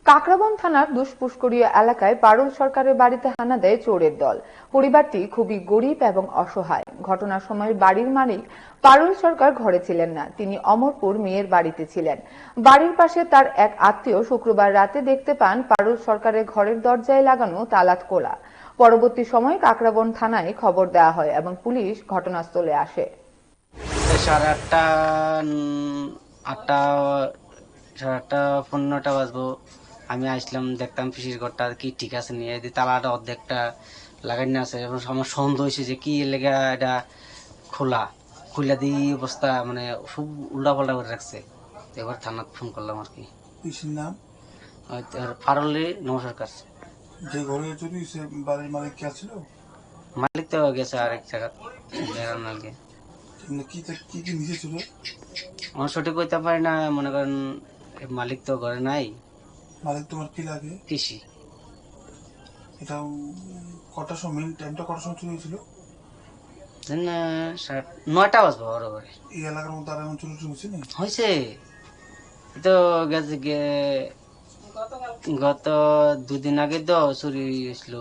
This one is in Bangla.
কাকরাবন থানার দুষ্পুষ্করীয় এলাকায় পারুল সরকারের বাড়িতে হানা দেয় চোরের দল। পরিবারটি খুবই গরিব এবং অসহায়। ঘটনার সময় বাড়ির মালিক পারুল সরকার ঘরে ছিলেন না, তিনি অমরপুর মেয়ের বাড়িতে ছিলেন। বাড়ির পাশে তার এক আত্মীয় শুক্রবার রাতে দেখতে পান পারুল সরকারের ঘরের দরজায় লাগানো তালা খোলা। পরবর্তী সময়ে কাকরাবন থানায় খবর দেওয়া হয় এবং পুলিশ ঘটনাস্থলে আসে। সাড়ে আটটা আটটা সাড়ে আটটা 15টা বাজবো। আমি আসলাম, দেখতাম পিসির ঘরটা কি ঠিক আছে নিয়ে তালাটা অর্ধেকটা লাগাই আছে। আমার সন্দেহ হয়েছে যে কি লেগে এটা খোলা খুলে দিয়ে অবস্থা মানে খুব উল্টা পাল্টা করে রাখছে। এবার থানাত ফোন করলাম আর কি। পিসির নাম? ফারুল্লি নমস্কার। যে ঘরে চুরি সে বাড়ির মালিক কে ছিল? মালিক তো গেছে আরেক জায়গা বেড়ানোর আগে। কি কি কি নিচে ছিল? আমার সঠিক কইতে পারি না, মনে করেন মালিক তো ঘরে নাই। মালিক তোমার কি লাগে? কৃষি। এটা কটার সময়, মেন টাইমটা কটার সময় চুরি হয়েছিল? 9টা বাজবো বরাবর। এই এলাকার মধ্যে আর এমন চুরি টুরি হয়েছে না? হয়েছে তো গেছে গত 2 দিন আগে তো চুরি হয়েছিল।